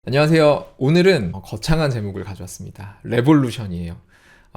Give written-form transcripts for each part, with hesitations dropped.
안녕하세요. 오늘은 거창한 제목을 가져왔습니다. 레볼루션이에요.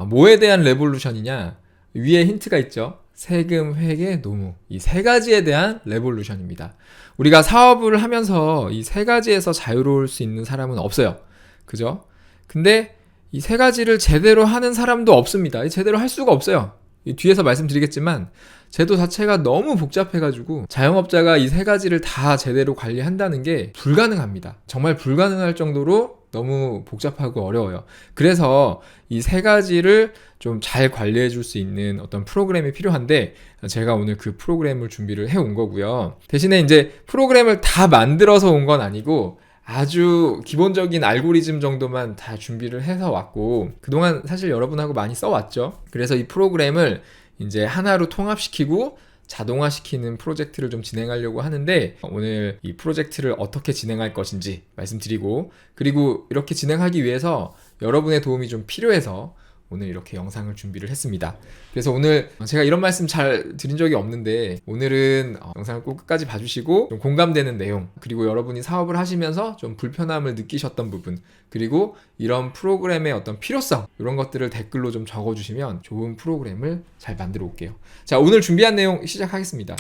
뭐에 대한 레볼루션이냐? 위에 힌트가 있죠. 세금, 회계, 노무. 이 세 가지에 대한 레볼루션입니다. 우리가 사업을 하면서 이 세 가지에서 자유로울 수 있는 사람은 없어요. 그죠? 근데 이 세 가지를 제대로 하는 사람도 없습니다. 제대로 할 수가 없어요. 이 뒤에서 말씀드리겠지만 제도 자체가 너무 복잡해가지고 자영업자가 이 세 가지를 다 제대로 관리한다는 게 불가능합니다. 정말 불가능할 정도로 너무 복잡하고 어려워요. 그래서 이 세 가지를 좀 잘 관리해 줄 수 있는 어떤 프로그램이 필요한데 제가 오늘 그 프로그램을 준비를 해온 거고요. 대신에 이제 프로그램을 다 만들어서 온 건 아니고 아주 기본적인 알고리즘 정도만 다 준비를 해서 왔고 그동안 사실 여러분하고 많이 써왔죠. 그래서 이 프로그램을 이제 하나로 통합시키고 자동화시키는 프로젝트를 좀 진행하려고 하는데 오늘 이 프로젝트를 어떻게 진행할 것인지 말씀드리고 그리고 이렇게 진행하기 위해서 여러분의 도움이 좀 필요해서 오늘 이렇게 영상을 준비를 했습니다. 그래서 오늘 제가 이런 말씀 잘 드린 적이 없는데 오늘은 영상을 꼭 끝까지 봐주시고 좀 공감되는 내용 그리고 여러분이 사업을 하시면서 좀 불편함을 느끼셨던 부분 그리고 이런 프로그램의 어떤 필요성 이런 것들을 댓글로 좀 적어주시면 좋은 프로그램을 잘 만들어 올게요. 자, 오늘 준비한 내용 시작하겠습니다.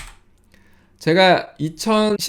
제가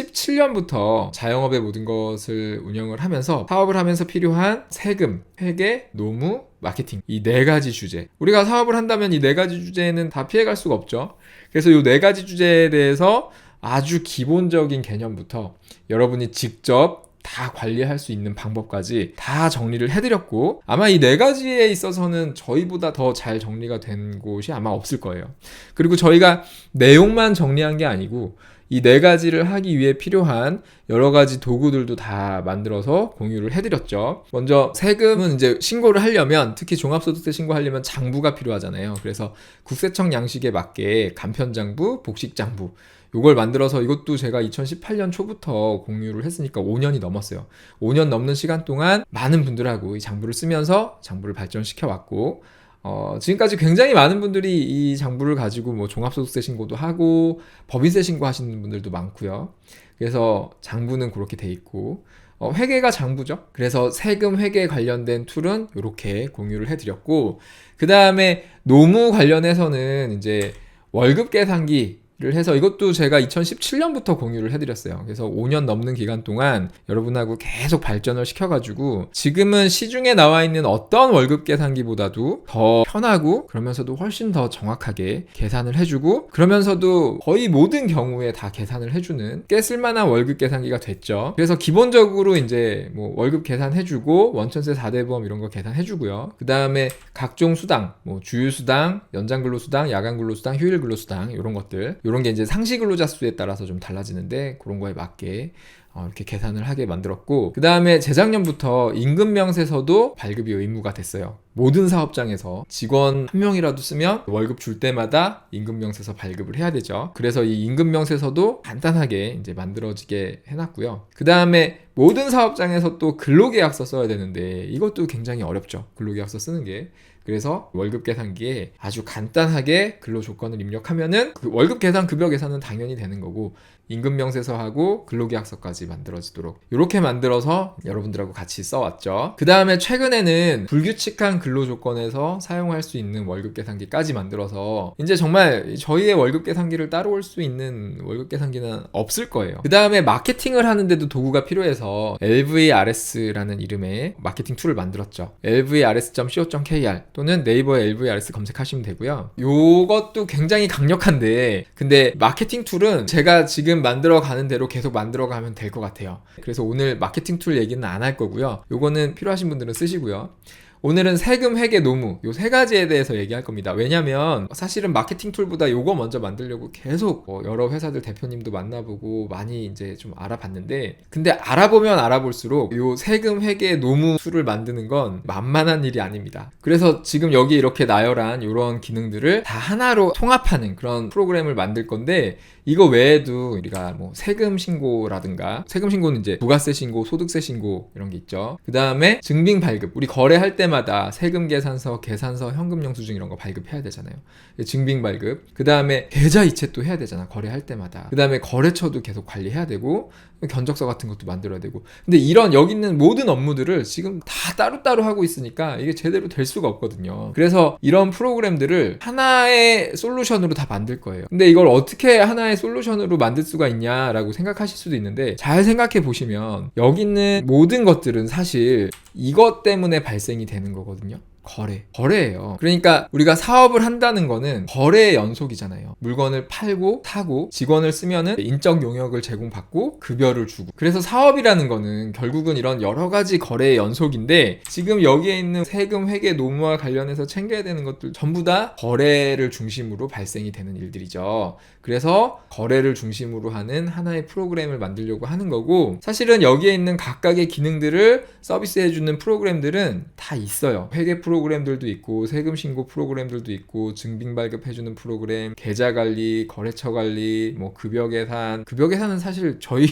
2017년부터 자영업의 모든 것을 운영을 하면서 사업을 하면서 필요한 세금, 회계, 노무, 마케팅 이 네 가지 주제 우리가 사업을 한다면 이 네 가지 주제는 다 피해갈 수가 없죠. 그래서 이 네 가지 주제에 대해서 아주 기본적인 개념부터 여러분이 직접 다 관리할 수 있는 방법까지 다 정리를 해드렸고 아마 이 네 가지에 있어서는 저희보다 더 잘 정리가 된 곳이 아마 없을 거예요. 그리고 저희가 내용만 정리한 게 아니고 이 네 가지를 하기 위해 필요한 여러 가지 도구들도 다 만들어서 공유를 해드렸죠. 먼저 세금은 이제 신고를 하려면 특히 종합소득세 신고하려면 장부가 필요하잖아요. 그래서 국세청 양식에 맞게 간편장부, 복식장부 이걸 만들어서 이것도 제가 2018년 초부터 공유를 했으니까 5년이 넘었어요. 5년 넘는 시간 동안 많은 분들하고 이 장부를 쓰면서 장부를 발전시켜 왔고 지금까지 굉장히 많은 분들이 이 장부를 가지고 뭐 종합소득세 신고도 하고 법인세 신고하시는 분들도 많고요. 그래서 장부는 그렇게 돼 있고 회계가 장부죠. 그래서 세금 회계 관련된 툴은 이렇게 공유를 해드렸고 그 다음에 노무 관련해서는 이제 월급 계산기 를 해서 이것도 제가 2017년부터 공유를 해드렸어요. 그래서 5년 넘는 기간 동안 여러분하고 계속 발전을 시켜가지고 지금은 시중에 나와 있는 어떤 월급 계산기보다도 더 편하고 그러면서도 훨씬 더 정확하게 계산을 해주고 그러면서도 거의 모든 경우에 다 계산을 해주는 꽤 쓸만한 월급 계산기가 됐죠. 그래서 기본적으로 이제 뭐 월급 계산해주고 원천세 4대 보험 이런 거 계산해주고요. 그 다음에 각종 수당, 뭐 주휴수당, 연장근로수당, 야간근로수당, 휴일근로수당 이런 것들 이런 게 이제 상시 근로자 수에 따라서 좀 달라지는데 그런 거에 맞게 이렇게 계산을 하게 만들었고 그 다음에 재작년부터 임금명세서도 발급이 의무가 됐어요. 모든 사업장에서 직원 한 명이라도 쓰면 월급 줄 때마다 임금명세서 발급을 해야 되죠. 그래서 이 임금명세서도 간단하게 이제 만들어지게 해놨고요. 그 다음에 모든 사업장에서 또 근로계약서 써야 되는데 이것도 굉장히 어렵죠. 근로계약서 쓰는 게. 그래서 월급 계산기에 아주 간단하게 근로 조건을 입력하면은 그 월급 계산, 급여 계산은 당연히 되는 거고 임금명세서하고 근로계약서까지 만들어지도록 이렇게 만들어서 여러분들하고 같이 써왔죠. 그 다음에 최근에는 불규칙한 근로 조건에서 사용할 수 있는 월급 계산기까지 만들어서 이제 정말 저희의 월급 계산기를 따라올 수 있는 월급 계산기는 없을 거예요. 그 다음에 마케팅을 하는데도 도구가 필요해서 LVRS라는 이름의 마케팅 툴을 만들었죠. lvrs.co.kr 또는 네이버에 LVRS 검색하시면 되고요. 요것도 굉장히 강력한데 근데 마케팅 툴은 제가 지금 만들어가는 대로 계속 만들어가면 될 것 같아요. 그래서 오늘 마케팅 툴 얘기는 안 할 거고요. 요거는 필요하신 분들은 쓰시고요. 오늘은 세금, 회계, 노무 요 세 가지에 대해서 얘기할 겁니다. 왜냐면 사실은 마케팅 툴보다 요거 먼저 만들려고 계속 여러 회사들 대표님도 만나보고 많이 이제 좀 알아봤는데 근데 알아보면 알아볼수록 요 세금, 회계, 노무 툴을 만드는 건 만만한 일이 아닙니다. 그래서 지금 여기 이렇게 나열한 요런 기능들을 다 하나로 통합하는 그런 프로그램을 만들 건데 이거 외에도 우리가 뭐 세금 신고라든가 세금 신고는 이제 부가세 신고, 소득세 신고 이런 게 있죠. 그 다음에 증빙 발급 우리 거래할 때마다 때마다 세금 계산서, 계산서, 현금 영수증 이런 거 발급해야 되잖아요. 증빙 발급. 그 다음에 계좌 이체 또 해야 되잖아. 거래할 때마다. 그 다음에 거래처도 계속 관리해야 되고 견적서 같은 것도 만들어야 되고. 근데 이런 여기 있는 모든 업무들을 지금 다 따로따로 하고 있으니까 이게 제대로 될 수가 없거든요. 그래서 이런 프로그램들을 하나의 솔루션으로 다 만들 거예요. 근데 이걸 어떻게 하나의 솔루션으로 만들 수가 있냐라고 생각하실 수도 있는데, 잘 생각해 보시면 여기 있는 모든 것들은 사실 이것 때문에 발생이 되는 거거든요. 거래예요. 그러니까 우리가 사업을 한다는 거는 거래의 연속이잖아요. 물건을 팔고 사고 직원을 쓰면은 인적 용역을 제공받고 급여를 주고. 그래서 사업이라는 거는 결국은 이런 여러 가지 거래의 연속인데, 지금 여기에 있는 세금, 회계, 노무와 관련해서 챙겨야 되는 것들 전부 다 거래를 중심으로 발생이 되는 일들이죠. 그래서 거래를 중심으로 하는 하나의 프로그램을 만들려고 하는 거고, 사실은 여기에 있는 각각의 기능들을 서비스해주는 프로그램들은 다 있어요. 회계 프로그램들도 있고, 세금 신고 프로그램들도 있고, 증빙 발급해주는 프로그램, 계좌 관리, 거래처 관리, 뭐 급여 계산은 사실 저희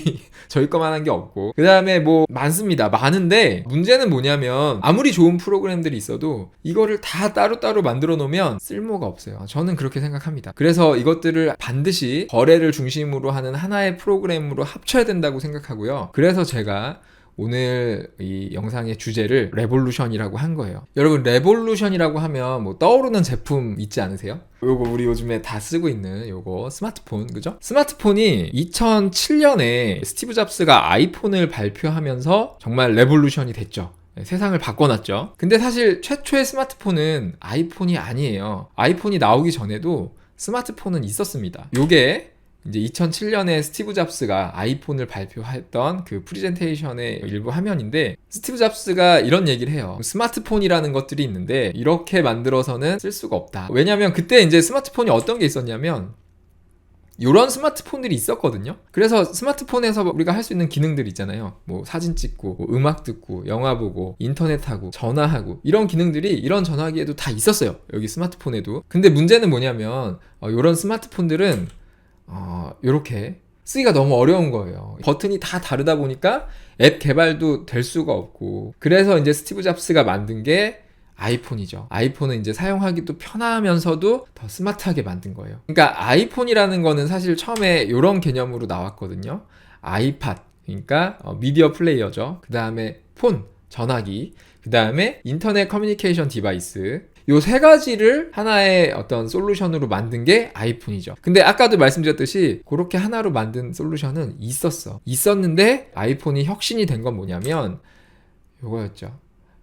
거만 한 게 없고, 그 다음에 뭐 많습니다. 많은데 문제는 뭐냐면, 아무리 좋은 프로그램들이 있어도 이거를 다 따로따로 만들어 놓으면 쓸모가 없어요. 저는 그렇게 생각합니다. 그래서 이것들을 반드시 거래를 중심으로 하는 하나의 프로그램으로 합쳐야 된다고 생각하고요. 그래서 제가 오늘 이 영상의 주제를 레볼루션이라고 한 거예요. 여러분, 레볼루션이라고 하면 뭐 떠오르는 제품 있지 않으세요? 요거 우리 요즘에 다 쓰고 있는 요거 스마트폰, 그죠? 스마트폰이 2007년에 스티브 잡스가 아이폰을 발표하면서 정말 레볼루션이 됐죠. 세상을 바꿔놨죠. 근데 사실 최초의 스마트폰은 아이폰이 아니에요. 아이폰이 나오기 전에도 스마트폰은 있었습니다. 요게 이제 2007년에 스티브 잡스가 아이폰을 발표했던 그 프리젠테이션의 일부 화면인데, 스티브 잡스가 이런 얘기를 해요. 스마트폰이라는 것들이 있는데 이렇게 만들어서는 쓸 수가 없다. 왜냐면 그때 이제 스마트폰이 어떤 게 있었냐면, 이런 스마트폰들이 있었거든요. 그래서 스마트폰에서 우리가 할 수 있는 기능들 있잖아요. 뭐 사진 찍고, 뭐 음악 듣고, 영화 보고, 인터넷 하고, 전화하고, 이런 기능들이 이런 전화기에도 다 있었어요. 여기 스마트폰에도. 근데 문제는 뭐냐면 이런 스마트폰들은 이렇게 쓰기가 너무 어려운 거예요. 버튼이 다 다르다 보니까 앱 개발도 될 수가 없고, 그래서 이제 스티브 잡스가 만든 게 아이폰이죠. 아이폰은 이제 사용하기도 편하면서도 더 스마트하게 만든 거예요. 그러니까 아이폰이라는 거는 사실 처음에 이런 개념으로 나왔거든요. 아이팟, 그러니까 미디어 플레이어죠. 그 다음에 폰, 전화기, 그 다음에 인터넷 커뮤니케이션 디바이스, 요 세 가지를 하나의 어떤 솔루션으로 만든 게 아이폰이죠. 근데 아까도 말씀드렸듯이 그렇게 하나로 만든 솔루션은 있었는데 아이폰이 혁신이 된 건 뭐냐면 요거였죠.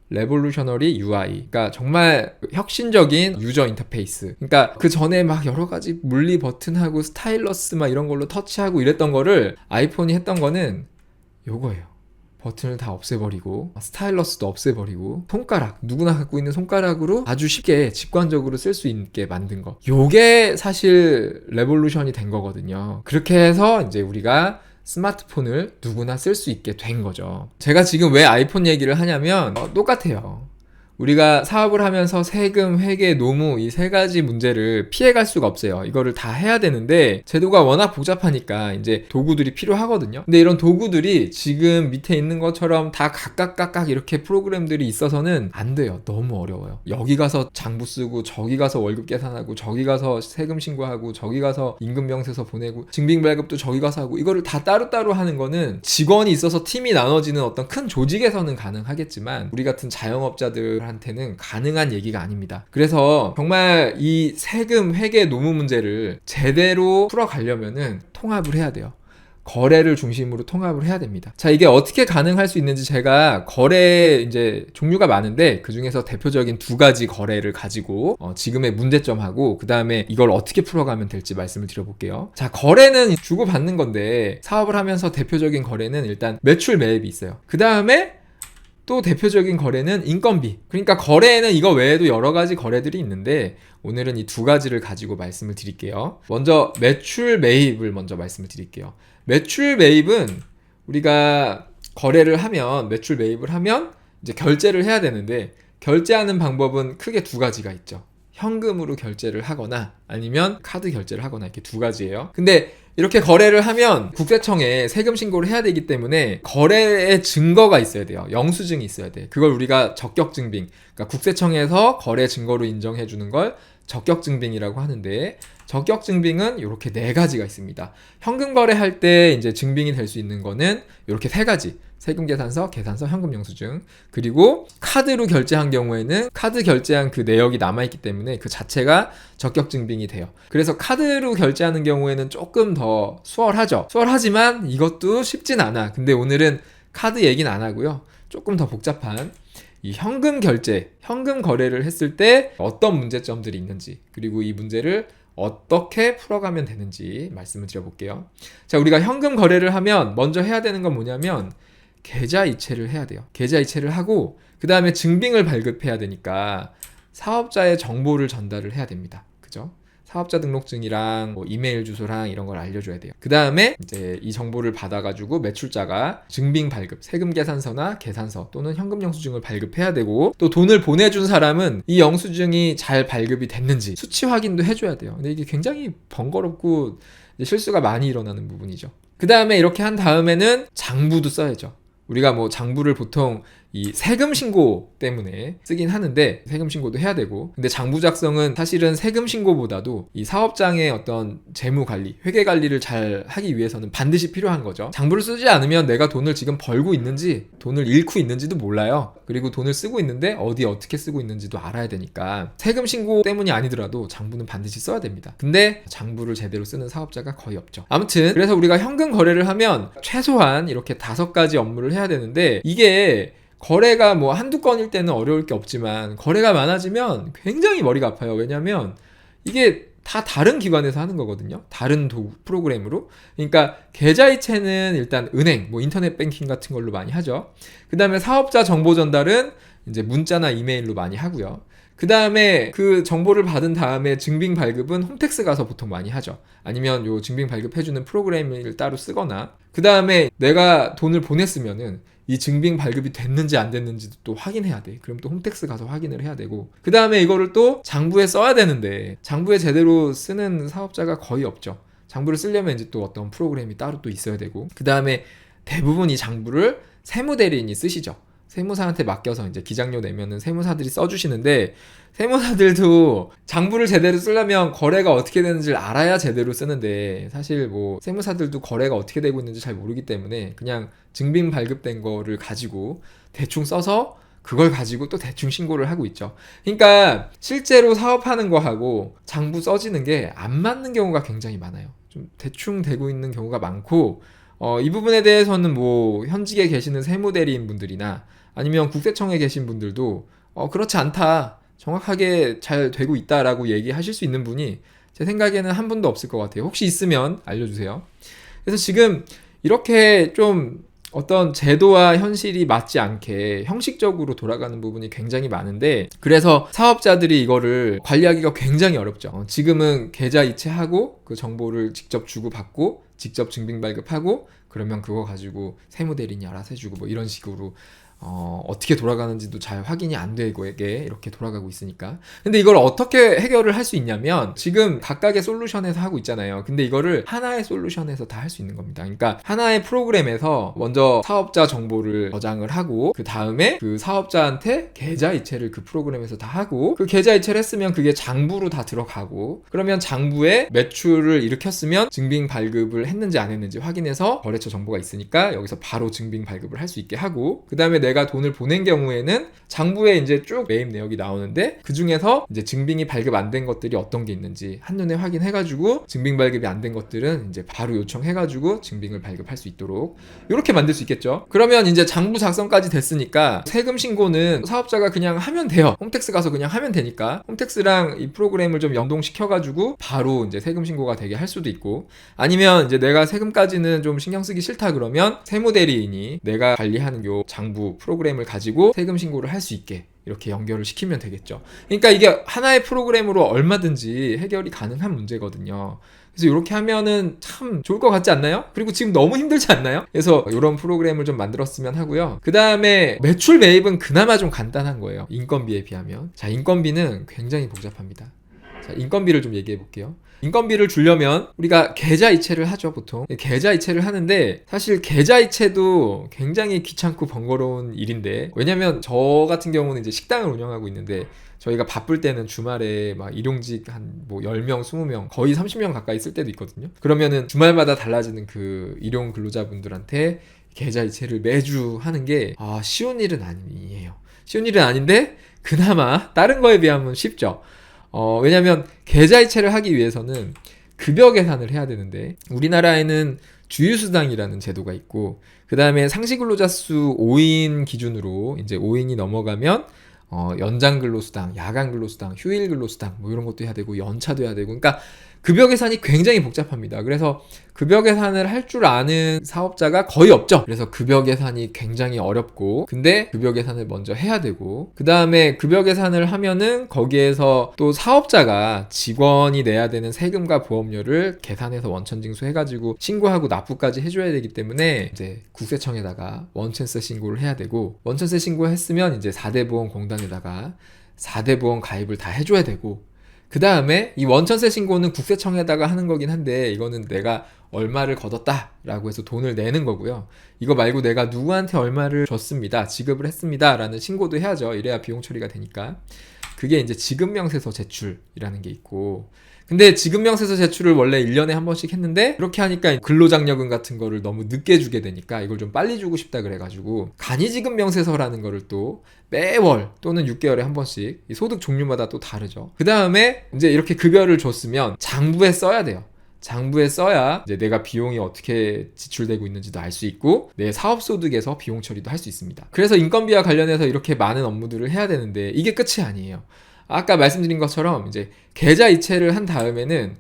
레볼루셔너리 UI. 그러니까 정말 혁신적인 유저 인터페이스. 그러니까 그 전에 막 여러 가지 물리 버튼하고 스타일러스 막 이런 걸로 터치하고 이랬던 거를 아이폰이 했던 거는 요거예요. 버튼을 다 없애버리고, 스타일러스도 없애버리고, 손가락, 누구나 갖고 있는 손가락으로 아주 쉽게 직관적으로 쓸 수 있게 만든 거. 요게 사실 레볼루션이 된 거거든요. 그렇게 해서 이제 우리가 스마트폰을 누구나 쓸 수 있게 된 거죠. 제가 지금 왜 아이폰 얘기를 하냐면 똑같아요. 우리가 사업을 하면서 세금, 회계, 노무 이 세 가지 문제를 피해갈 수가 없어요. 이거를 다 해야 되는데 제도가 워낙 복잡하니까 이제 도구들이 필요하거든요. 근데 이런 도구들이 지금 밑에 있는 것처럼 다 각각 이렇게 프로그램들이 있어서는 안 돼요. 너무 어려워요. 여기 가서 장부 쓰고, 저기 가서 월급 계산하고, 저기 가서 세금 신고하고, 저기 가서 임금명세서 보내고, 증빙 발급도 저기 가서 하고, 이거를 다 따로따로 하는 거는 직원이 있어서 팀이 나눠지는 어떤 큰 조직에서는 가능하겠지만 우리 같은 자영업자들 한테는 가능한 얘기가 아닙니다. 그래서 정말 이 세금, 회계, 노무 문제를 제대로 풀어가려면은 통합을 해야 돼요. 거래를 중심으로 통합을 해야 됩니다. 자, 이게 어떻게 가능할 수 있는지 제가 거래 이제 종류가 많은데 그 중에서 대표적인 두 가지 거래를 가지고 지금의 문제점하고 그 다음에 이걸 어떻게 풀어가면 될지 말씀을 드려볼게요. 자, 거래는 주고받는 건데 사업을 하면서 대표적인 거래는 일단 매출 매입이 있어요. 그 다음에 또 대표적인 거래는 인건비. 그러니까 거래에는 이거 외에도 여러 가지 거래들이 있는데 오늘은 이 두 가지를 가지고 말씀을 드릴게요. 먼저 매출 매입을 먼저 말씀을 드릴게요. 매출 매입은 우리가 거래를 하면, 매출 매입을 하면 이제 결제를 해야 되는데 결제하는 방법은 크게 두 가지가 있죠. 현금으로 결제를 하거나 아니면 카드 결제를 하거나, 이렇게 두 가지예요. 근데 이렇게 거래를 하면 국세청에 세금 신고를 해야 되기 때문에 거래의 증거가 있어야 돼요. 영수증이 있어야 돼. 그걸 우리가 적격증빙, 그러니까 국세청에서 거래 증거로 인정해 주는 걸 적격증빙이라고 하는데, 적격증빙은 이렇게 4가지가 있습니다. 현금 거래할 때 이제 증빙이 될 수 있는 거는 이렇게 3가지. 세금계산서, 계산서, 현금영수증. 그리고 카드로 결제한 경우에는 카드 결제한 그 내역이 남아있기 때문에 그 자체가 적격증빙이 돼요. 그래서 카드로 결제하는 경우에는 조금 더 수월하죠. 수월하지만 이것도 쉽진 않아. 근데 오늘은 카드 얘기는 안 하고요. 조금 더 복잡한 이 현금 결제, 현금 거래를 했을 때 어떤 문제점들이 있는지, 그리고 이 문제를 어떻게 풀어가면 되는지 말씀을 드려볼게요. 자, 우리가 현금 거래를 하면 먼저 해야 되는 건 뭐냐면 계좌 이체를 해야 돼요. 계좌 이체를 하고 그 다음에 증빙을 발급해야 되니까 사업자의 정보를 전달을 해야 됩니다. 그죠? 사업자 등록증이랑 뭐 이메일 주소랑 이런 걸 알려줘야 돼요. 그 다음에 이제 이 정보를 받아가지고 매출자가 증빙 발급, 세금 계산서나 계산서 또는 현금 영수증을 발급해야 되고, 또 돈을 보내준 사람은 이 영수증이 잘 발급이 됐는지 수치 확인도 해줘야 돼요. 근데 이게 굉장히 번거롭고 실수가 많이 일어나는 부분이죠. 그 다음에 이렇게 한 다음에는 장부도 써야죠. 우리가 뭐 장부를 보통 이 세금 신고 때문에 쓰긴 하는데 세금 신고도 해야 되고, 근데 장부 작성은 사실은 세금 신고보다도 이 사업장의 어떤 재무 관리, 회계 관리를 잘 하기 위해서는 반드시 필요한 거죠. 장부를 쓰지 않으면 내가 돈을 지금 벌고 있는지 돈을 잃고 있는지도 몰라요. 그리고 돈을 쓰고 있는데 어디에 어떻게 쓰고 있는지도 알아야 되니까 세금 신고 때문이 아니더라도 장부는 반드시 써야 됩니다. 근데 장부를 제대로 쓰는 사업자가 거의 없죠. 아무튼 그래서 우리가 현금 거래를 하면 최소한 이렇게 5가지 업무를 해야 되는데, 이게 거래가 뭐 한두 건일 때는 어려울 게 없지만 거래가 많아지면 굉장히 머리가 아파요. 왜냐면 이게 다 다른 기관에서 하는 거거든요. 다른 프로그램으로. 그러니까 계좌이체는 일단 은행, 뭐 인터넷 뱅킹 같은 걸로 많이 하죠. 그 다음에 사업자 정보 전달은 이제 문자나 이메일로 많이 하고요. 그 다음에 그 정보를 받은 다음에 증빙 발급은 홈택스 가서 보통 많이 하죠. 아니면 요 증빙 발급해주는 프로그램을 따로 쓰거나, 그 다음에 내가 돈을 보냈으면은 이 증빙 발급이 됐는지 안 됐는지도 또 확인해야 돼. 그럼 또 홈택스 가서 확인을 해야 되고, 그 다음에 이거를 또 장부에 써야 되는데 장부에 제대로 쓰는 사업자가 거의 없죠. 장부를 쓰려면 이제 또 어떤 프로그램이 따로 또 있어야 되고, 그 다음에 대부분 이 장부를 세무대리인이 쓰시죠. 세무사한테 맡겨서 이제 기장료 내면은 세무사들이 써주시는데, 세무사들도 장부를 제대로 쓰려면 거래가 어떻게 되는지를 알아야 제대로 쓰는데, 사실 뭐 세무사들도 거래가 어떻게 되고 있는지 잘 모르기 때문에 그냥 증빙 발급된 거를 가지고 대충 써서 그걸 가지고 또 대충 신고를 하고 있죠. 그러니까 실제로 사업하는 거하고 장부 써지는 게 안 맞는 경우가 굉장히 많아요. 좀 대충 되고 있는 경우가 많고, 이 부분에 대해서는 뭐 현직에 계시는 세무대리인 분들이나 아니면 국세청에 계신 분들도 그렇지 않다, 정확하게 잘 되고 있다라고 얘기하실 수 있는 분이 제 생각에는 한 분도 없을 것 같아요. 혹시 있으면 알려주세요. 그래서 지금 이렇게 좀 어떤 제도와 현실이 맞지 않게 형식적으로 돌아가는 부분이 굉장히 많은데, 그래서 사업자들이 이거를 관리하기가 굉장히 어렵죠. 지금은 계좌 이체하고 그 정보를 직접 주고받고 직접 증빙 발급하고 그러면 그거 가지고 세무대리인이 알아서 해주고 뭐 이런 식으로 어떻게 돌아가는지도 잘 확인이 안 되고 이렇게 돌아가고 있으니까. 근데 이걸 어떻게 해결을 할 수 있냐면, 지금 각각의 솔루션에서 하고 있잖아요. 근데 이거를 하나의 솔루션에서 다 할 수 있는 겁니다. 그러니까 하나의 프로그램에서 먼저 사업자 정보를 저장을 하고, 그 다음에 그 사업자한테 계좌 이체를 그 프로그램에서 다 하고, 그 계좌 이체를 했으면 그게 장부로 다 들어가고, 그러면 장부에 매출을 일으켰으면 증빙 발급을 했는지 안 했는지 확인해서 거래처 정보가 있으니까 여기서 바로 증빙 발급을 할 수 있게 하고, 그 다음에 내가 돈을 보낸 경우에는 장부에 이제 쭉 매입 내역이 나오는데, 그 중에서 이제 증빙이 발급 안 된 것들이 어떤 게 있는지 한눈에 확인해가지고 증빙 발급이 안 된 것들은 이제 바로 요청해가지고 증빙을 발급할 수 있도록 이렇게 만들 수 있겠죠. 그러면 이제 장부 작성까지 됐으니까 세금 신고는 사업자가 그냥 하면 돼요. 홈택스 가서 그냥 하면 되니까 홈택스랑 이 프로그램을 좀 연동시켜가지고 바로 이제 세금 신고가 되게 할 수도 있고, 아니면 이제 내가 세금까지는 좀 신경 쓰기 싫다 그러면 세무대리인이 내가 관리하는 요 장부 프로그램을 가지고 세금 신고를 할 수 있게 이렇게 연결을 시키면 되겠죠. 그러니까 이게 하나의 프로그램으로 얼마든지 해결이 가능한 문제거든요. 그래서 이렇게 하면은 참 좋을 것 같지 않나요? 그리고 지금 너무 힘들지 않나요? 그래서 이런 프로그램을 좀 만들었으면 하고요. 그 다음에 매출 매입은 그나마 좀 간단한 거예요. 인건비에 비하면. 자, 인건비는 굉장히 복잡합니다. 자, 인건비를 좀 얘기해 볼게요. 인건비를 주려면 우리가 계좌이체를 하죠, 보통. 계좌이체를 하는데 사실 계좌이체도 굉장히 귀찮고 번거로운 일인데, 왜냐면 저 같은 경우는 이제 식당을 운영하고 있는데 저희가 바쁠 때는 주말에 막 일용직 한 뭐 10명, 20명, 거의 30명 가까이 쓸 때도 있거든요. 그러면은 주말마다 달라지는 그 일용 근로자분들한테 계좌이체를 매주 하는 게 쉬운 일은 아니에요. 쉬운 일은 아닌데 그나마 다른 거에 비하면 쉽죠. 왜냐면 계좌이체를 하기 위해서는 급여 계산을 해야 되는데, 우리나라에는 주휴수당이라는 제도가 있고, 그 다음에 상시근로자 수 5인 기준으로 이제 5인이 넘어가면 연장 근로수당, 야간 근로수당, 휴일 근로수당 뭐 이런 것도 해야 되고 연차도 해야 되고, 그러니까 급여 계산이 굉장히 복잡합니다. 그래서 급여 계산을 할 줄 아는 사업자가 거의 없죠. 그래서 급여 계산이 굉장히 어렵고, 근데 급여 계산을 먼저 해야 되고, 그 다음에 급여 계산을 하면은 거기에서 또 사업자가 직원이 내야 되는 세금과 보험료를 계산해서 원천징수 해가지고 신고하고 납부까지 해줘야 되기 때문에 이제 국세청에다가 원천세 신고를 해야 되고, 원천세 신고했으면 이제 4대 보험공단에다가 4대 보험 가입을 다 해줘야 되고, 그 다음에 이 원천세 신고는 국세청에다가 하는 거긴 한데, 이거는 내가 얼마를 걷었다 라고 해서 돈을 내는 거고요. 이거 말고 내가 누구한테 얼마를 줬습니다, 지급을 했습니다 라는 신고도 해야죠. 이래야 비용 처리가 되니까. 그게 이제 지급명세서 제출이라는 게 있고, 근데 지급명세서 제출을 원래 1년에 한 번씩 했는데, 그렇게 하니까 근로장려금 같은 거를 너무 늦게 주게 되니까 이걸 좀 빨리 주고 싶다 그래가지고 간이지급명세서라는 거를 또 매월 또는 6개월에 한 번씩, 이 소득 종류마다 또 다르죠. 그 다음에 이제 이렇게 급여를 줬으면 장부에 써야 돼요. 장부에 써야 이제 내가 비용이 어떻게 지출되고 있는지도 알 수 있고, 내 사업소득에서 비용 처리도 할 수 있습니다. 그래서 인건비와 관련해서 이렇게 많은 업무들을 해야 되는데, 이게 끝이 아니에요. 아까 말씀드린 것처럼 이제 계좌이체를 한 다음에는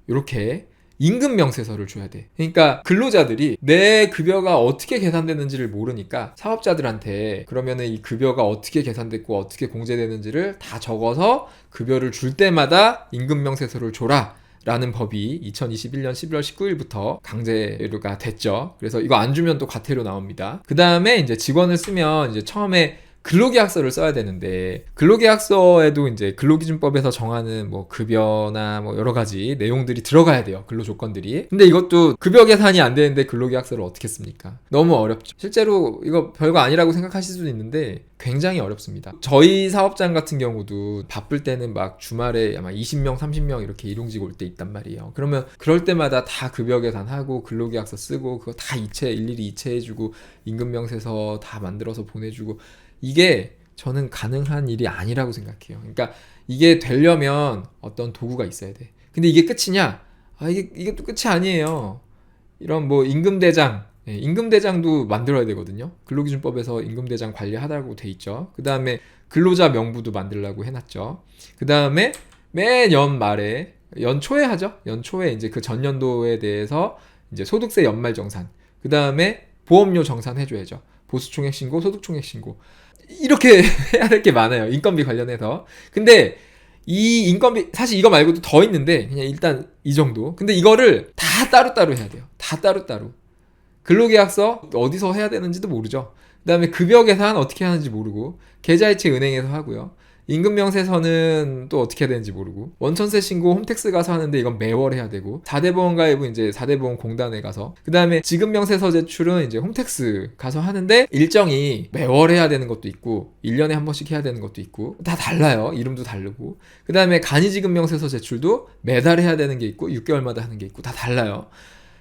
이렇게 임금명세서를 줘야 돼. 그러니까 근로자들이 내 급여가 어떻게 계산되는지를 모르니까 사업자들한테 그러면은 이 급여가 어떻게 계산됐고 어떻게 공제되는지를 다 적어서 급여를 줄 때마다 임금명세서를 줘라 라는 법이 2021년 11월 19일부터 강제가 됐죠. 그래서 이거 안 주면 또 과태료 나옵니다. 그 다음에 이제 직원을 쓰면 이제 처음에 근로계약서를 써야 되는데, 근로계약서에도 이제 근로기준법에서 정하는 뭐 급여나 뭐 여러 가지 내용들이 들어가야 돼요. 근로조건들이. 근데 이것도 급여 계산이 안 되는데 근로계약서를 어떻게 씁니까? 너무 어렵죠. 실제로 이거 별거 아니라고 생각하실 수도 있는데 굉장히 어렵습니다. 저희 사업장 같은 경우도 바쁠 때는 막 주말에 아마 20명, 30명 이렇게 일용직 올 때 있단 말이에요. 그러면 그럴 때마다 다 급여 계산하고 근로계약서 쓰고 그거 다 일일이 이체해주고 임금명세서 다 만들어서 보내주고, 이게 저는 가능한 일이 아니라고 생각해요. 그러니까 이게 되려면 어떤 도구가 있어야 돼. 근데 이게 끝이냐? 이게 또 끝이 아니에요. 이런 뭐 임금대장, 임금대장도 만들어야 되거든요. 근로기준법에서 임금대장 관리하라고 돼 있죠. 그 다음에 근로자 명부도 만들라고 해놨죠. 그 다음에 매년 말에, 연초에 하죠. 연초에 이제 그 전년도에 대해서 이제 소득세 연말정산, 그 다음에 보험료 정산해줘야죠. 보수총액신고, 소득총액신고. 이렇게 해야 될 게 많아요. 인건비 관련해서. 근데 이 인건비, 사실 이거 말고도 더 있는데 그냥 일단 이 정도. 근데 이거를 다 따로따로 해야 돼요. 다 따로따로. 근로계약서 어디서 해야 되는지도 모르죠. 그 다음에 급여 계산 어떻게 하는지 모르고, 계좌이체 은행에서 하고요. 임금명세서는 또 어떻게 해야 되는지 모르고, 원천세 신고 홈택스 가서 하는데 이건 매월 해야 되고, 4대 보험 가입은 이제 4대 보험 공단에 가서, 그 다음에 지급명세서 제출은 이제 홈택스 가서 하는데 일정이 매월 해야 되는 것도 있고 1년에 한 번씩 해야 되는 것도 있고 다 달라요. 이름도 다르고. 그 다음에 간이지급명세서 제출도 매달 해야 되는 게 있고 6개월마다 하는 게 있고 다 달라요.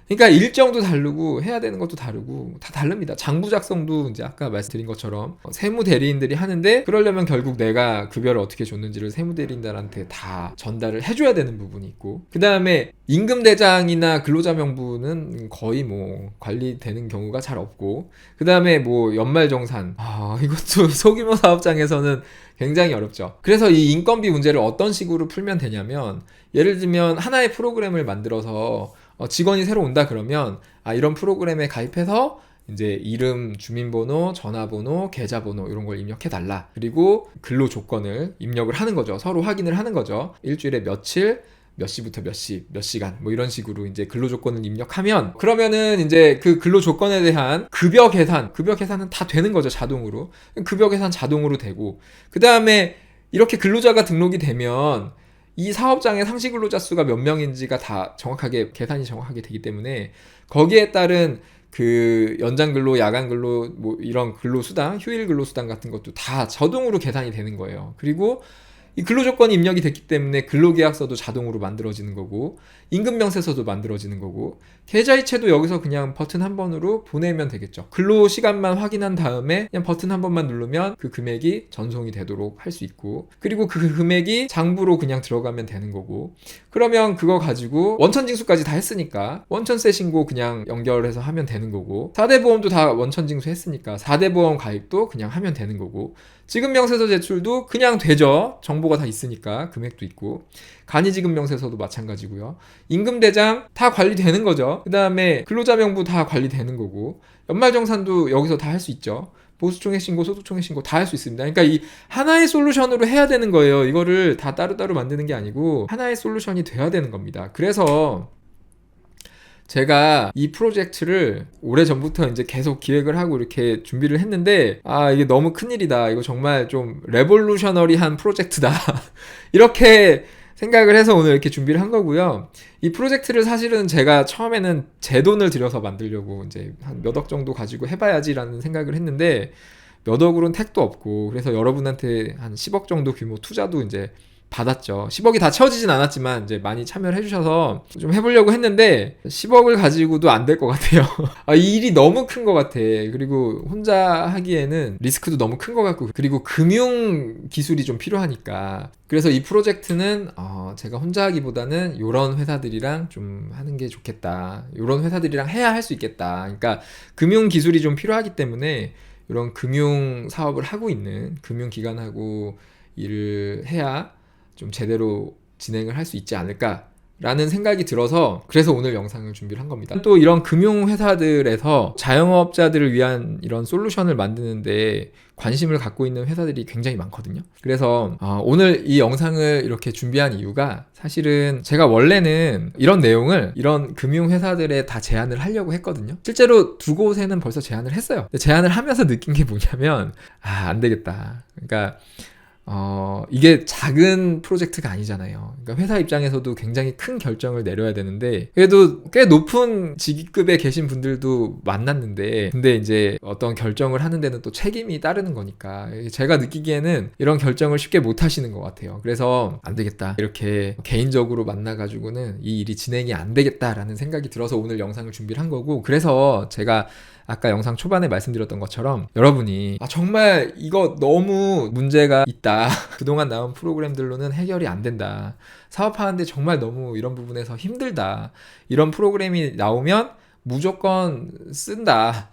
그러니까 일정도 다르고 해야 되는 것도 다르고 다 다릅니다. 장부 작성도 이제 아까 말씀드린 것처럼 세무 대리인들이 하는데, 그러려면 결국 내가 급여를 어떻게 줬는지를 세무 대리인들한테 다 전달을 해줘야 되는 부분이 있고, 그 다음에 임금대장이나 근로자 명부는 거의 뭐 관리되는 경우가 잘 없고, 그 다음에 뭐 연말정산, 이것도 소규모 사업장에서는 굉장히 어렵죠. 그래서 이 인건비 문제를 어떤 식으로 풀면 되냐면, 예를 들면 하나의 프로그램을 만들어서 직원이 새로 온다 그러면 이런 프로그램에 가입해서 이제 이름, 주민번호, 전화번호, 계좌번호 이런 걸 입력해달라. 그리고 근로 조건을 입력을 하는 거죠. 서로 확인을 하는 거죠. 일주일에 며칠, 몇 시부터 몇 시, 몇 시간 뭐 이런 식으로 이제 근로 조건을 입력하면, 그러면은 이제 그 근로 조건에 대한 급여 계산은 다 되는 거죠. 자동으로. 급여 계산 자동으로 되고, 그 다음에 이렇게 근로자가 등록이 되면 이 사업장의 상시 근로자 수가 몇 명인지가 다 정확하게 계산이 정확하게 되기 때문에 거기에 따른 그 연장 근로, 야간 근로, 뭐 이런 근로 수당, 휴일 근로 수당 같은 것도 다 자동으로 계산이 되는 거예요. 그리고 이 근로 조건이 입력이 됐기 때문에 근로계약서도 자동으로 만들어지는 거고, 임금명세서도 만들어지는 거고, 계좌이체도 여기서 그냥 버튼 한 번으로 보내면 되겠죠. 근로 시간만 확인한 다음에 그냥 버튼 한 번만 누르면 그 금액이 전송이 되도록 할 수 있고, 그리고 그 금액이 장부로 그냥 들어가면 되는 거고, 그러면 그거 가지고 원천징수까지 다 했으니까 원천세 신고 그냥 연결해서 하면 되는 거고, 4대 보험도 다 원천징수 했으니까 4대 보험 가입도 그냥 하면 되는 거고, 지급명세서 제출도 그냥 되죠. 정보가 다 있으니까 금액도 있고, 간이지급명세서도 마찬가지고요. 임금대장 다 관리되는 거죠. 그 다음에 근로자명부 다 관리되는 거고, 연말정산도 여기서 다 할 수 있죠. 보수총액신고, 소득총액신고 다 할 수 있습니다. 그러니까 이 하나의 솔루션으로 해야 되는 거예요. 이거를 다 따로따로 만드는 게 아니고 하나의 솔루션이 돼야 되는 겁니다. 그래서 제가 이 프로젝트를 오래전부터 이제 계속 기획을 하고 이렇게 준비를 했는데, 이게 너무 큰일이다. 이거 정말 좀 레볼루셔너리한 프로젝트다. 이렇게 생각을 해서 오늘 이렇게 준비를 한 거고요. 이 프로젝트를 사실은 제가 처음에는 제 돈을 들여서 만들려고 이제 한 몇 억 정도 가지고 해봐야지라는 생각을 했는데, 몇 억으로는 택도 없고, 그래서 여러분한테 한 10억 정도 규모 투자도 이제 받았죠. 10억이 다 채워지진 않았지만 이제 많이 참여를 해주셔서 좀 해보려고 했는데 10억을 가지고도 안 될 것 같아요. 이 일이 너무 큰 것 같아. 그리고 혼자 하기에는 리스크도 너무 큰 것 같고, 그리고 금융 기술이 좀 필요하니까. 그래서 이 프로젝트는 제가 혼자 하기보다는 이런 회사들이랑 좀 하는 게 좋겠다. 이런 회사들이랑 해야 할 수 있겠다. 그러니까 금융 기술이 좀 필요하기 때문에 이런 금융 사업을 하고 있는 금융기관하고 일을 해야 좀 제대로 진행을 할 수 있지 않을까라는 생각이 들어서, 그래서 오늘 영상을 준비를 한 겁니다. 또 이런 금융회사들에서 자영업자들을 위한 이런 솔루션을 만드는데 관심을 갖고 있는 회사들이 굉장히 많거든요. 그래서 오늘 이 영상을 이렇게 준비한 이유가, 사실은 제가 원래는 이런 내용을 이런 금융회사들에 다 제안을 하려고 했거든요. 실제로 두 곳에는 벌써 제안을 했어요. 근데 제안을 하면서 느낀 게 뭐냐면 안 되겠다. 그러니까 이게 작은 프로젝트가 아니잖아요. 그러니까 회사 입장에서도 굉장히 큰 결정을 내려야 되는데, 그래도 꽤 높은 직급에 계신 분들도 만났는데, 근데 이제 어떤 결정을 하는 데는 또 책임이 따르는 거니까 제가 느끼기에는 이런 결정을 쉽게 못 하시는 것 같아요. 그래서 안 되겠다. 이렇게 개인적으로 만나가지고는 이 일이 진행이 안 되겠다라는 생각이 들어서 오늘 영상을 준비를 한 거고, 그래서 제가 아까 영상 초반에 말씀드렸던 것처럼 여러분이 정말 이거 너무 문제가 있다. 그동안 나온 프로그램들로는 해결이 안 된다. 사업하는데 정말 너무 이런 부분에서 힘들다. 이런 프로그램이 나오면 무조건 쓴다.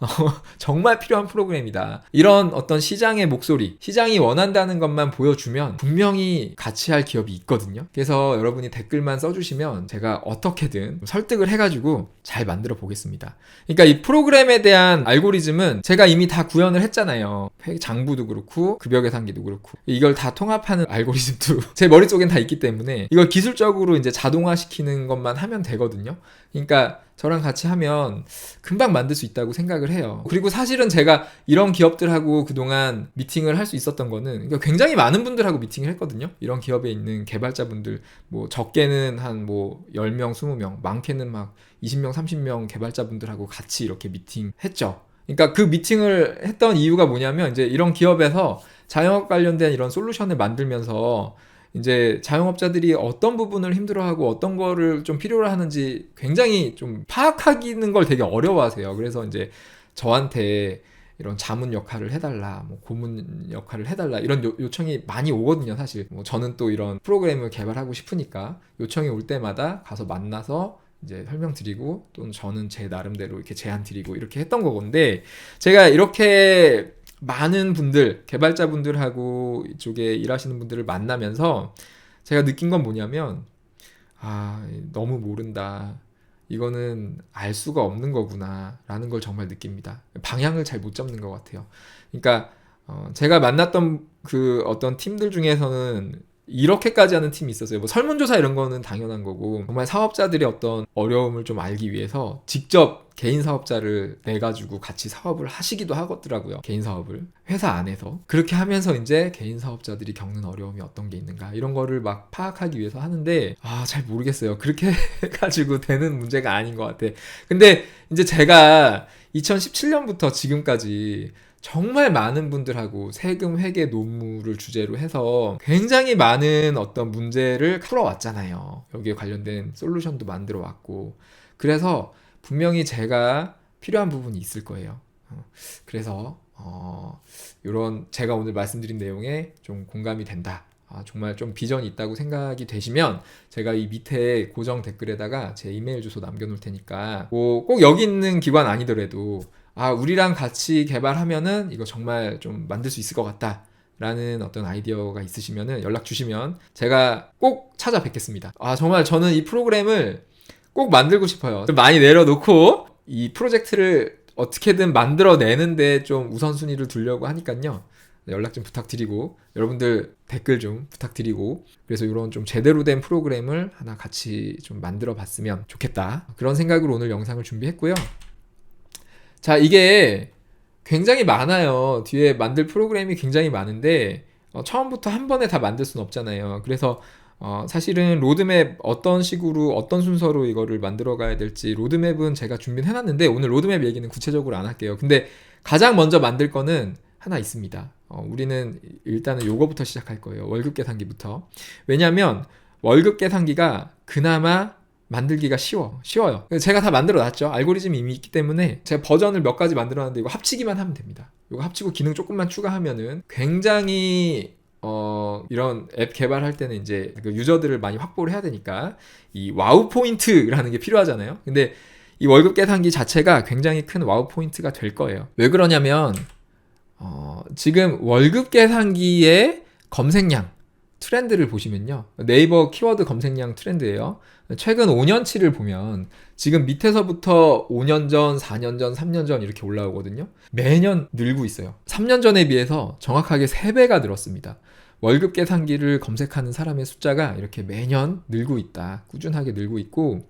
정말 필요한 프로그램이다. 이런 어떤 시장의 목소리, 시장이 원한다는 것만 보여주면 분명히 같이 할 기업이 있거든요. 그래서 여러분이 댓글만 써주시면 제가 어떻게든 설득을 해가지고 잘 만들어 보겠습니다. 그러니까 이 프로그램에 대한 알고리즘은 제가 이미 다 구현을 했잖아요. 장부도 그렇고 급여 계산기도 그렇고, 이걸 다 통합하는 알고리즘도 제 머릿속엔 다 있기 때문에 이걸 기술적으로 이제 자동화시키는 것만 하면 되거든요. 그러니까 저랑 같이 하면 금방 만들 수 있다고 생각을 해요. 그리고 사실은 제가 이런 기업들하고 그동안 미팅을 할 수 있었던 거는, 그러니까 굉장히 많은 분들하고 미팅을 했거든요. 이런 기업에 있는 개발자분들, 뭐 적게는 한 뭐 10명, 20명, 많게는 막 20명, 30명 개발자분들하고 같이 이렇게 미팅했죠. 그러니까 그 미팅을 했던 이유가 뭐냐면, 이제 이런 기업에서 자영업 관련된 이런 솔루션을 만들면서 이제 자영업자들이 어떤 부분을 힘들어하고 어떤 거를 좀 필요로 하는지 굉장히 좀 파악하기는 걸 되게 어려워하세요. 그래서 이제 저한테 이런 자문 역할을 해달라, 뭐 고문 역할을 해달라, 이런 요청이 많이 오거든요. 사실 뭐 저는 또 이런 프로그램을 개발하고 싶으니까 요청이 올 때마다 가서 만나서 이제 설명드리고, 또는 저는 제 나름대로 이렇게 제안 드리고 이렇게 했던 거건데, 제가 이렇게 많은 분들, 개발자분들하고 이쪽에 일하시는 분들을 만나면서 제가 느낀 건 뭐냐면, 너무 모른다. 이거는 알 수가 없는 거구나 라는 걸 정말 느낍니다. 방향을 잘 못 잡는 것 같아요. 그러니까 제가 만났던 그 어떤 팀들 중에서는 이렇게까지 하는 팀이 있었어요. 뭐 설문조사 이런 거는 당연한 거고, 정말 사업자들의 어떤 어려움을 좀 알기 위해서 직접 개인 사업자를 내가지고 같이 사업을 하시기도 하더라고요. 개인 사업을 회사 안에서 그렇게 하면서 이제 개인 사업자들이 겪는 어려움이 어떤 게 있는가 이런 거를 막 파악하기 위해서 하는데, 잘 모르겠어요. 그렇게 해가지고 되는 문제가 아닌 것 같아. 근데 이제 제가 2017년부터 지금까지 정말 많은 분들하고 세금 회계 노무를 주제로 해서 굉장히 많은 어떤 문제를 풀어왔잖아요. 여기에 관련된 솔루션도 만들어 왔고, 그래서 분명히 제가 필요한 부분이 있을 거예요. 그래서 이런 제가 오늘 말씀드린 내용에 좀 공감이 된다, 정말 좀 비전이 있다고 생각이 되시면 제가 이 밑에 고정 댓글에다가 제 이메일 주소 남겨놓을 테니까, 꼭 여기 있는 기관 아니더라도 우리랑 같이 개발하면은 이거 정말 좀 만들 수 있을 것 같다 라는 어떤 아이디어가 있으시면은 연락 주시면 제가 꼭 찾아뵙겠습니다. 정말 저는 이 프로그램을 꼭 만들고 싶어요. 좀 많이 내려놓고 이 프로젝트를 어떻게든 만들어내는데 좀 우선순위를 두려고 하니까요. 연락 좀 부탁드리고, 여러분들 댓글 좀 부탁드리고, 그래서 이런 좀 제대로 된 프로그램을 하나 같이 좀 만들어 봤으면 좋겠다, 그런 생각으로 오늘 영상을 준비했고요. 자, 이게 굉장히 많아요. 뒤에 만들 프로그램이 굉장히 많은데 처음부터 한 번에 다 만들 수는 없잖아요. 그래서 사실은 로드맵 어떤 식으로 어떤 순서로 이거를 만들어 가야 될지 로드맵은 제가 준비는 해놨는데 오늘 로드맵 얘기는 구체적으로 안 할게요. 근데 가장 먼저 만들 거는 하나 있습니다. 우리는 일단은 요거부터 시작할 거예요. 월급 계산기부터. 왜냐면 월급 계산기가 그나마 만들기가 쉬워요. 제가 다 만들어 놨죠. 알고리즘이 이미 있기 때문에 제가 버전을 몇 가지 만들어 놨는데 이거 합치기만 하면 됩니다. 이거 합치고 기능 조금만 추가하면은 굉장히 이런 앱 개발할 때는 이제 그 유저들을 많이 확보를 해야 되니까 이 와우 포인트라는 게 필요하잖아요. 근데 이 월급 계산기 자체가 굉장히 큰 와우 포인트가 될 거예요. 왜 그러냐면 지금 월급 계산기의 검색량 트렌드를 보시면요, 네이버 키워드 검색량 트렌드예요. 최근 5년치를 보면 지금 밑에서부터 5년 전, 4년 전, 3년 전 이렇게 올라오거든요. 매년 늘고 있어요. 3년 전에 비해서 정확하게 3배가 늘었습니다. 월급 계산기를 검색하는 사람의 숫자가 이렇게 매년 늘고 있다. 꾸준하게 늘고 있고,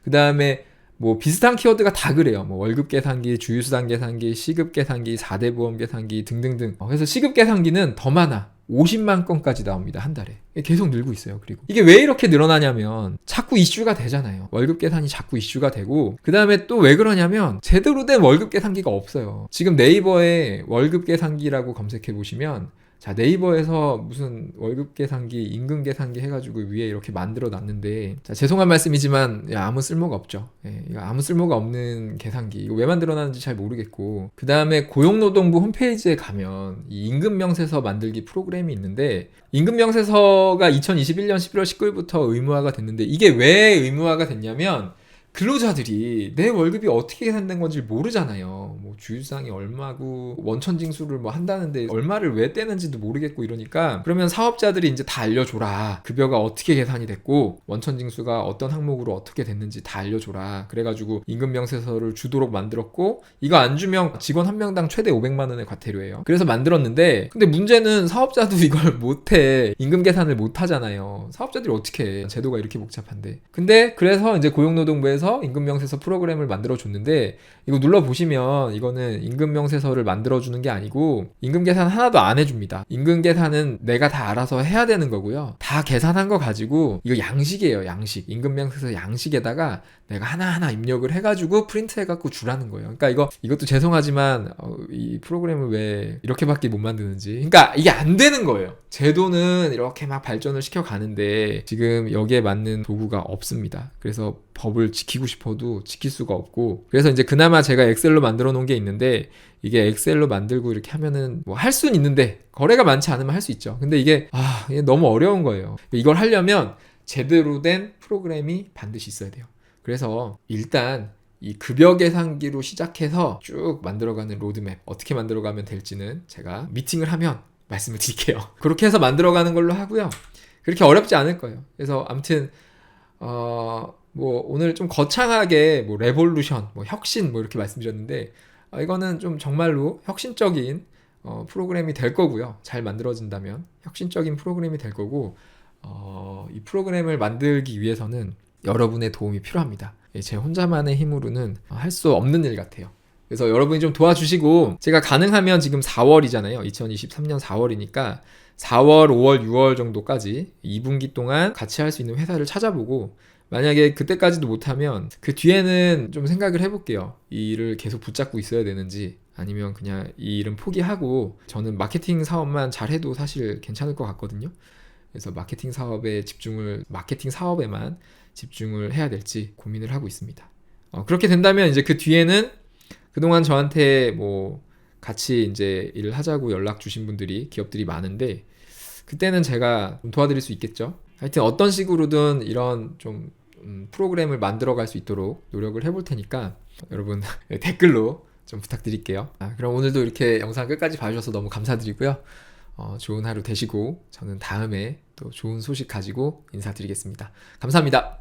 그 다음에 뭐 비슷한 키워드가 다 그래요. 뭐 월급 계산기, 주유수당 계산기, 시급 계산기, 4대 보험 계산기 등등등. 그래서 시급 계산기는 더 많아. 50만 건까지 나옵니다. 한 달에. 계속 늘고 있어요. 그리고 이게 왜 이렇게 늘어나냐면 자꾸 이슈가 되잖아요. 월급 계산이 자꾸 이슈가 되고, 그 다음에 또 왜 그러냐면 제대로 된 월급 계산기가 없어요. 지금 네이버에 월급 계산기라고 검색해 보시면, 자, 네이버에서 무슨 월급 계산기, 임금 계산기 해가지고 위에 이렇게 만들어 놨는데, 자, 죄송한 말씀이지만 아무 쓸모가 없죠. 이거 아무 쓸모가 없는 계산기. 이거 왜 만들어 놨는지 잘 모르겠고, 그 다음에 고용노동부 홈페이지에 가면 이 임금명세서 만들기 프로그램이 있는데, 임금명세서가 2021년 11월 19일부터 의무화가 됐는데, 이게 왜 의무화가 됐냐면 근로자들이 내 월급이 어떻게 계산된 건지 모르잖아요. 뭐 주유수당이 얼마고 원천징수를 뭐 한다는데 얼마를 왜 떼는지도 모르겠고 이러니까, 그러면 사업자들이 이제 다 알려줘라. 급여가 어떻게 계산이 됐고 원천징수가 어떤 항목으로 어떻게 됐는지 다 알려줘라. 그래가지고 임금명세서를 주도록 만들었고, 이거 안 주면 직원 한 명당 최대 500만 원의 과태료예요. 그래서 만들었는데, 근데 문제는 사업자도 이걸 못해. 임금 계산을 못하잖아요. 사업자들이 어떻게 해. 제도가 이렇게 복잡한데. 근데 그래서 이제 고용노동부에서 임금명세서 프로그램을 만들어줬는데, 이거 눌러보시면 이거는 임금명세서를 만들어주는 게 아니고 임금 계산 하나도 안 해줍니다. 임금 계산은 내가 다 알아서 해야 되는 거고요. 다 계산한 거 가지고 이거 양식이에요. 양식. 임금명세서 양식에다가 내가 하나하나 입력을 해가지고 프린트 해갖고 주라는 거예요. 그러니까 이것도 죄송하지만 이 프로그램을 왜 이렇게밖에 못 만드는지, 그러니까 이게 안 되는 거예요. 제도는 이렇게 막 발전을 시켜가는데 지금 여기에 맞는 도구가 없습니다. 그래서 법을 지키고 싶어도 지킬 수가 없고, 그래서 이제 그나마 제가 엑셀로 만들어 놓은 게 있는데, 이게 엑셀로 만들고 이렇게 하면은 뭐 할 수는 있는데 거래가 많지 않으면 할 수 있죠. 근데 이게 이게 너무 어려운 거예요. 이걸 하려면 제대로 된 프로그램이 반드시 있어야 돼요. 그래서 일단 이 급여 계산기로 시작해서 쭉 만들어가는 로드맵 어떻게 만들어가면 될지는 제가 미팅을 하면 말씀을 드릴게요. 그렇게 해서 만들어가는 걸로 하고요. 그렇게 어렵지 않을 거예요. 그래서 아무튼 뭐 오늘 좀 거창하게 뭐 레볼루션, 뭐 혁신 뭐 이렇게 말씀드렸는데, 이거는 좀 정말로 혁신적인 프로그램이 될 거고요. 잘 만들어진다면 혁신적인 프로그램이 될 거고, 이 프로그램을 만들기 위해서는 여러분의 도움이 필요합니다. 제 혼자만의 힘으로는 할 수 없는 일 같아요. 그래서 여러분이 좀 도와주시고, 제가 가능하면 지금 4월이잖아요. 2023년 4월이니까 4월, 5월, 6월 정도까지 2분기 동안 같이 할 수 있는 회사를 찾아보고, 만약에 그때까지도 못하면 그 뒤에는 좀 생각을 해볼게요. 이 일을 계속 붙잡고 있어야 되는지, 아니면 그냥 이 일은 포기하고 저는 마케팅 사업만 잘해도 사실 괜찮을 것 같거든요. 그래서 마케팅 사업에만 집중을 해야 될지 고민을 하고 있습니다. 그렇게 된다면 이제 그 뒤에는 그동안 저한테 뭐 같이 이제 일을 하자고 연락 주신 분들이, 기업들이 많은데, 그때는 제가 좀 도와드릴 수 있겠죠. 하여튼 어떤 식으로든 이런 좀 프로그램을 만들어 갈 수 있도록 노력을 해볼 테니까 여러분 댓글로 좀 부탁드릴게요. 그럼 오늘도 이렇게 영상 끝까지 봐주셔서 너무 감사드리고요. 좋은 하루 되시고 저는 다음에 또 좋은 소식 가지고 인사드리겠습니다. 감사합니다.